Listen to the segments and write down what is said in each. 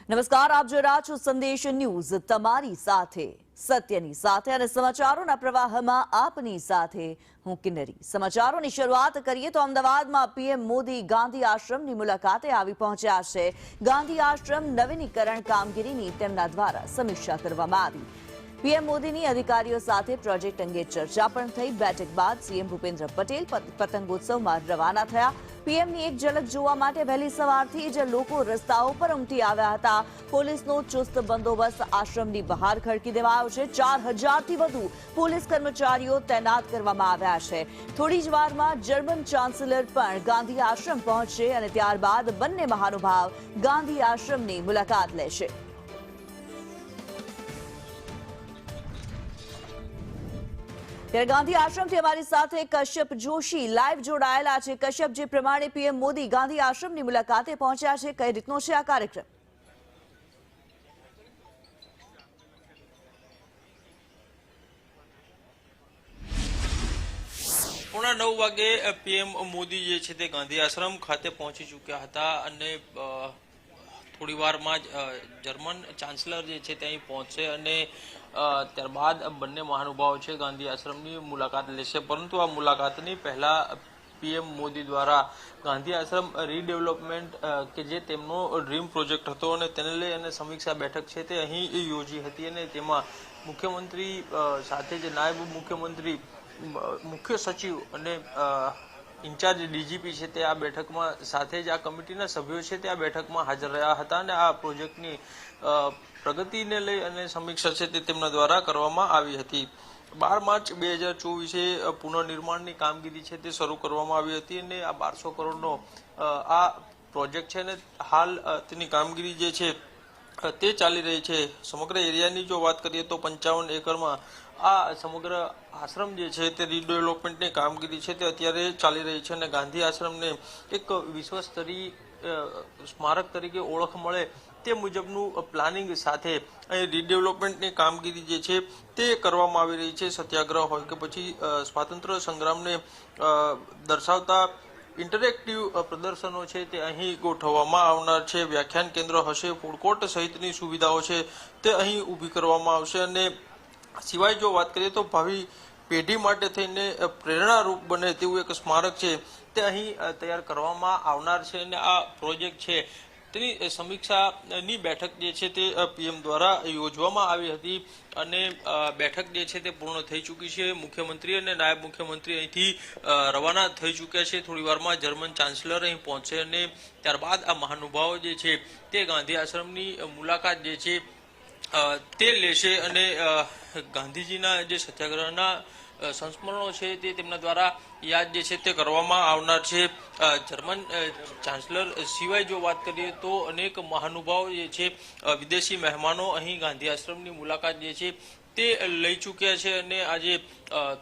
નમસ્કાર, આપ જોઈ રહ્યા છો સંદેશ ન્યૂઝ, તમારી સાથે સત્યની સાથે અને સમાચારોના પ્રવાહમાં આપની સાથે હું કિન્નરી। સમાચારોની શરૂઆત કરીએ તો અમદાવાદમાં પીએમ મોદી ગાંધી આશ્રમની મુલાકાતે આવી પહોંચ્યા છે। ગાંધી આશ્રમ નવીનીકરણ કામગીરીની તેમના દ્વારા સમીક્ષા કરવામાં આવી। પીએમ મોદીની અધિકારીઓ સાથે પ્રોજેક્ટ અંગે ચર્ચા પણ થઈ। બેઠક બાદ સીએમ ભૂપેન્દ્ર પટેલ પતંગોત્સવમાં રવાના થયા। પીએમની એક ઝલક જોવા માટે વહેલી સવારથી જ લોકો રસ્તાઓ પર ઉમટી આવ્યા હતા। પોલીસનો ચુસ્ત બંદોબસ્ત આશ્રમની બહાર ખડકી દેવાયો છે। 4000થી વધુ પોલીસ કર્મચારીઓ તૈનાત કરવામાં આવ્યા છે। થોડી જ વારમાં જર્મન ચાન્સેલર પણ ગાંધી આશ્રમ પહોંચશે અને ત્યારબાદ બંને મહાનુભાવ ગાંધી આશ્રમની મુલાકાત લેશે। ત્યારે ગાંધી આશ્રમથી અમારી સાથે કશ્યપ જોશી લાઈવ જોડાયેલા છે। કશ્યપ, જે પ્રમાણે પીએમ મોદી ગાંધી આશ્રમની મુલાકાતે પહોંચ્યા છે, કઈ રીતનો છે આ કાર્યક્રમ? પોણા 9 વાગે પીએમ મોદી જે છે તે ગાંધી આશ્રમ ખાતે પહોંચી ચૂક્યા હતા અને થોડી વારમાં જ જર્મન ચાન્સલર જે છે તે અહીં પહોંચશે અને ત્યારબાદ બંને મહાનુભાવો છે ગાંધી આશ્રમની મુલાકાત લેશે। પરંતુ આ મુલાકાતની પહેલા પીએમ મોદી દ્વારા ગાંધી આશ્રમ રીડેવલપમેન્ટ કે જે તેમનો ડ્રીમ પ્રોજેક્ટ હતો અને તેને લઈ અને સમીક્ષા બેઠક છે તે અહીં યોજી હતી અને તેમાં મુખ્યમંત્રી સાથે જ નાયબ મુખ્યમંત્રી, મુખ્ય સચિવ અને ઇન્ચાર્જ ડીજીપી છે તે આ બેઠકમાં સાથે જ આ કમિટીના સભ્યો છે તે આ બેઠકમાં હાજર રહ્યા હતા અને આ પ્રોજેક્ટની પ્રગતિને લઈ અને સમીક્ષા છે તે તેમના દ્વારા કરવામાં આવી હતી। 12 માર્ચ 2024 પુનઃનિર્માણની કામગીરી છે તે શરૂ કરવામાં આવી હતી અને આ 1200 કરોડનો આ પ્રોજેક્ટ છે ને હાલ તેની કામગીરી જે છે તે ચાલી રહી છે। સમગ્ર એરિયાની જો વાત કરીએ તો 55 એકરમાં આ સમગ્ર આશ્રમ જે છે તે રીડેવલપમેન્ટની કામગીરી છે તે અત્યારે ચાલી રહી છે અને ગાંધી આશ્રમને એક વિશ્વસ્તરીય સ્મારક તરીકે ઓળખ મળે તે મુજબનું પ્લાનિંગ સાથે અહીં રીડેવલપમેન્ટની કામગીરી જે છે તે કરવામાં આવી રહી છે। સત્યાગ્રહ હોય કે પછી સ્વાતંત્ર્ય સંગ્રામને દર્શાવતા ઇન્ટરેક્ટિવ પ્રદર્શનો છે તે અહીં ગોઠવવામાં આવનાર છે। વ્યાખ્યાન કેન્દ્ર હશે, ફૂડ કોર્ટ સહિતની સુવિધાઓ છે તે અહીં ઊભી કરવામાં આવશે અને સિવાય જો વાત કરીએ તો ભાવિ પેઢી માટે થઈને પ્રેરણારૂપ બને તેવું એક સ્મારક છે તે અહીં તૈયાર કરવામાં આવનાર છે અને આ પ્રોજેક્ટ છે તેની સમીક્ષાની બેઠક જે છે તે પીએમ દ્વારા યોજવામાં આવી હતી અને બેઠક જે છે તે પૂર્ણ થઈ ચૂકી છે। મુખ્યમંત્રી અને નાયબ મુખ્યમંત્રી અહીંથી રવાના થઈ ચૂક્યા છે। થોડી વારમાં જર્મન ચાન્સલર અહીં પહોંચશે અને ત્યારબાદ આ મહાનુભાવો જે છે તે ગાંધી આશ્રમની મુલાકાત જે છે તે લેશે અને ગાંધીજીના જે સત્યાગ્રહના સંસ્મરણો છે તે તેમના દ્વારા યાદ જે છે તે કરવામાં આવનાર છે। જર્મન ચાન્સલર સિવાય જો વાત કરીએ તો અનેક મહાનુભાવો જે છે વિદેશી મહેમાનો અહીં ગાંધી આશ્રમની મુલાકાત જે છે તે લઈ ચૂક્યા છે અને આજે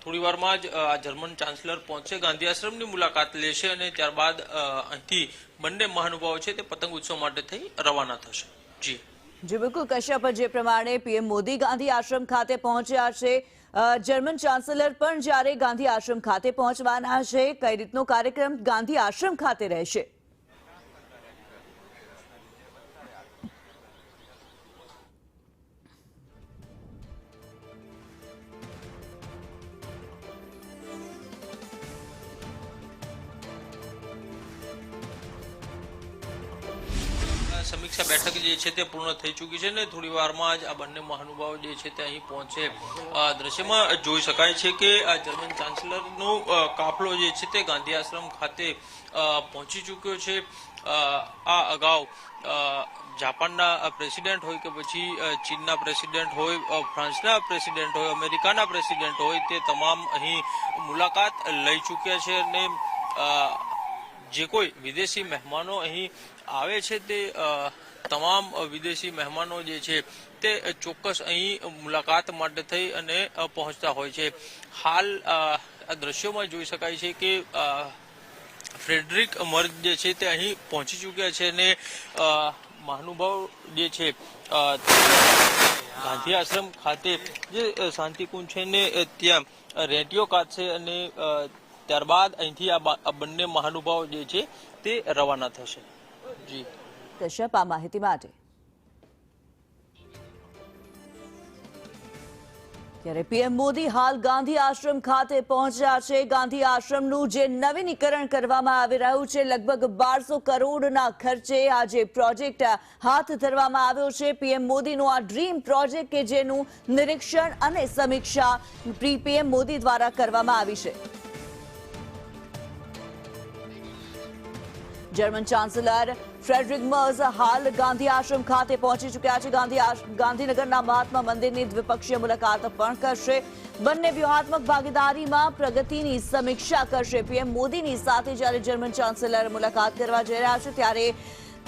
થોડી વારમાં જ આ જર્મન ચાન્સલર પહોંચશે, ગાંધી આશ્રમની મુલાકાત લેશે અને ત્યારબાદ અહીંથી બંને મહાનુભાવો છે તે પતંગ ઉત્સવ માટે થઈ રવાના થશે। જી બિલકુલ કશ્યપ, જે પ્રમાણે પીએમ મોદી ગાંધી આશ્રમ ખાતે પહોંચ્યા છે, જર્મન ચાન્સેલર પણ જ્યારે ગાંધી આશ્રમ ખાતે પહોંચવાના છે, કઈ રીતનો કાર્યક્રમ ગાંધી આશ્રમ ખાતે રહેશે? સમીક્ષા બેઠક જે છે તે પૂર્ણ થઈ ચૂકી છે ને થોડી વારમાં જ આ બંને મહાનુભાવો જે છે તે અહીં પહોંચે। દ્રશ્યમાં જોઈ શકાય છે કે આ જર્મન ચાન્સલરનો કાફલો જે છે તે ગાંધી આશ્રમ ખાતે પહોંચી ચૂક્યો છે। આ અગાઉ જાપાનના પ્રેસિડેન્ટ હોય કે પછી ચીનના પ્રેસિડેન્ટ હોય, ફ્રાન્સના પ્રેસિડેન્ટ હોય, અમેરિકાના પ્રેસિડેન્ટ હોય, તે તમામ અહીં મુલાકાત લઈ ચૂક્યા છે અને જે કોઈ વિદેશી મહેમાનો અહીં આવે છે તે તમામ વિદેશી મહેમાનો જે છે તે ચોક્કસ અહીં મુલાકાત માટે થઈ અને પહોંચતા હોય છે। હાલ આ દ્રશ્યોમાં જોઈ શકાય છે કે ફ્રેડરિક મર્જ જે છે તે અહીં પહોંચી ચૂક્યા છે અને મહાનુભાવ જે છે ગાંધી આશ્રમ ખાતે જે શાંતિકુંજ છે ને ત્યાં રેડિયો કાઢશે અને ત્યારબાદ અહીંથી આ બંને મહાનુભાવો જે છે તે રવાના થશે। જી કશ્યપ, આ માહિતી માટે ત્યારે પીએમ મોદી હાલ ગાંધી આશ્રમ ખાતે પહોંચ્યા છે. ગાંધી આશ્રમનું જે નવીનીકરણ કરવામાં આવી રહ્યું છે, લગભગ 1200 કરોડના ખર્ચે આ જે પ્રોજેક્ટ હાથ ધરવામાં આવ્યો છે. પીએમ મોદીનો આ ડ્રીમ પ્રોજેક્ટ કે જેનું નિરીક્ષણ અને સમીક્ષા પીએમ મોદી દ્વારા કરવામાં આવી છે. જર્મન ચાન્સેલર ફ્રેડરિક મર્ઝ હાલ ગાંધી આશ્રમ ખાતે પહોંચી ચૂક્યા છે. ગાંધીનગરના મહાત્મા મંદિરની દ્વિપક્ષીય મુલાકાત પણ કરશે. બંને વ્યૂહાત્મક ભાગીદારીમાં પ્રગતિની સમીક્ષા કરશે. પીએમ મોદીની સાથે જ્યારે જર્મન ચાન્સેલર મુલાકાત કરવા જઈ રહ્યા છે ત્યારે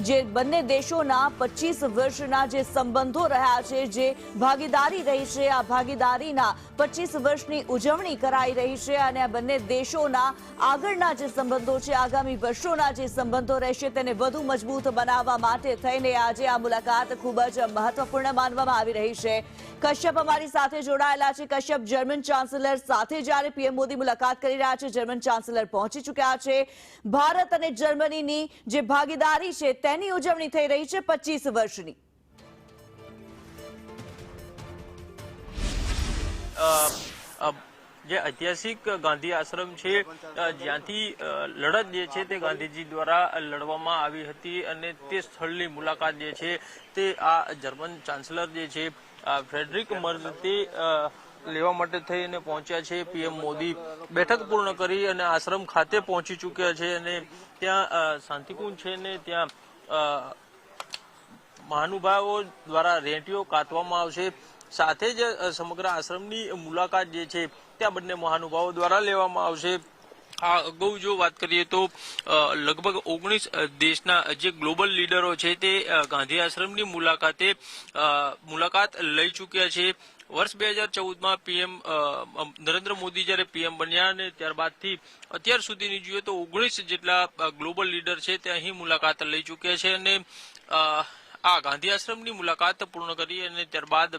જે બંને દેશોના 25 વર્ષના જે સંબંધો રહ્યા છે, જે ભાગીદારી રહી છે, આ ભાગીદારીના 25 વર્ષની ઉજવણી કરાઈ રહી છે અને આ બંને દેશોના આગળના જે સંબંધો છે, આગામી વર્ષોના જે સંબંધો રહેશે તેને વધુ મજબૂત બનાવવા માટે થઈને આજે આ મુલાકાત ખૂબ જ મહત્વપૂર્ણ માનવામાં આવી રહી છે. કશ્યપ અમારી સાથે જોડાયેલા છે. કશ્યપ, જર્મન ચાન્સેલર સાથે જ્યારે પીએમ મોદી મુલાકાત કરી રહ્યા છે, જર્મન ચાન્સેલર પહોંચી ચૂક્યા છે. ભારત અને જર્મનીની જે ભાગીદારી છે તેની ઉજવણી થઈ રહી છે 25 વર્ષની. જે ઐતિહાસિક ગાંધી આશ્રમ છે, જ્યાંથી લડત જે છે તે ગાંધીજી દ્વારા લડવામાં આવી હતી અને તે સ્થળની મુલાકાત જે છે તે આ જર્મન ચાન્સેલર જે છે ફ્રેડરિક મર્ઝ તે લેવા માટે થઈને પહોંચ્યા છે. પીએમ મોદી બેઠક પૂર્ણ કરી અને આશ્રમ ખાતે પહોંચી ચૂક્યા છે અને ત્યાં શાંતિકુંજ છે ને ત્યાં મહાનુભાવો દ્વારા રેંટીઓ કાઢવામાં આવશે. સાથે જ સમગ્ર આશ્રમની મુલાકાત જે છે ત્યાં બંને મહાનુભાવો દ્વારા લેવામાં આવશે. આ અગાઉ જો વાત કરીએ તો લગભગ 19 દેશના જે ગ્લોબલ લીડરો છે તે ગાંધી આશ્રમની મુલાકાત લઈ ચૂક્યા છે. વર્ષ 2014માં પીએમ નરેન્દ્ર મોદી જ્યારે પીએમ બન્યા અને ત્યારબાદથી અત્યાર સુધીની જોઈએ તો 19 જેટલા ગ્લોબલ લીડર છે તે અહીં મુલાકાત લઈ ચૂક્યા છે અને આ ગાંધી આશ્રમની મુલાકાત પૂર્ણ કરી અને ત્યારબાદ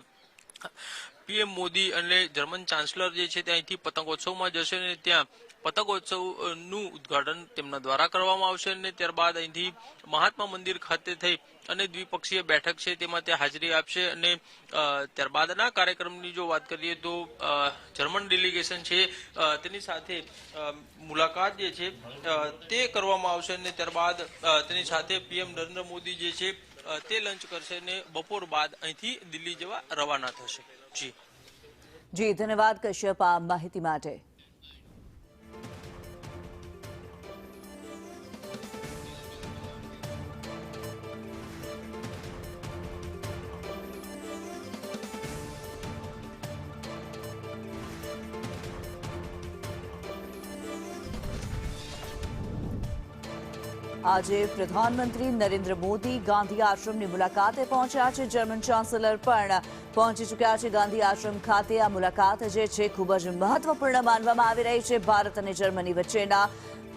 પીએમ મોદી અને જર્મન ચાન્સેલર જે છે તે અહીંથી પતંગોત્સવમાં જશે અને ત્યાં પતંગોત્સવનું ઉદઘાટન તેમના દ્વારા કરવામાં આવશે અને ત્યારબાદ અહીંથી મહાત્મા મંદિર ખાતે થઈ અને દ્વિપક્ષીય બેઠક છે તેમાં તે હાજરી આપશે અને ત્યારબાદના કાર્યક્રમની જો વાત કરીએ તો જર્મન ડેલિગેશન છે તેની સાથે મુલાકાત જે છે તે કરવામાં આવશે અને ત્યારબાદ તેની સાથે પીએમ નરેન્દ્ર મોદી જે છે તે લંચ કરશે અને બપોર બાદ અહીંથી દિલ્હી જવા રવાના થશે. જી ધન્યવાદ કશ્યપ આ માહિતી માટે. આજે પ્રધાનમંત્રી નરેન્દ્ર મોદી ગાંધી આશ્રમની મુલાકાતે પહોંચ્યા છે. જર્મન ચાન્સેલર પણ પહોંચી ચૂક્યા છે ગાંધી આશ્રમ ખાતે. આ મુલાકાત જે છે ખૂબ જ મહત્વપૂર્ણ માનવામાં આવી રહી છે. ભારત અને જર્મની વચ્ચેના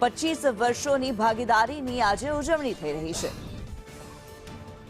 25 વર્ષોની ભાગીદારીની આજે ઉજવણી થઈ રહી છે.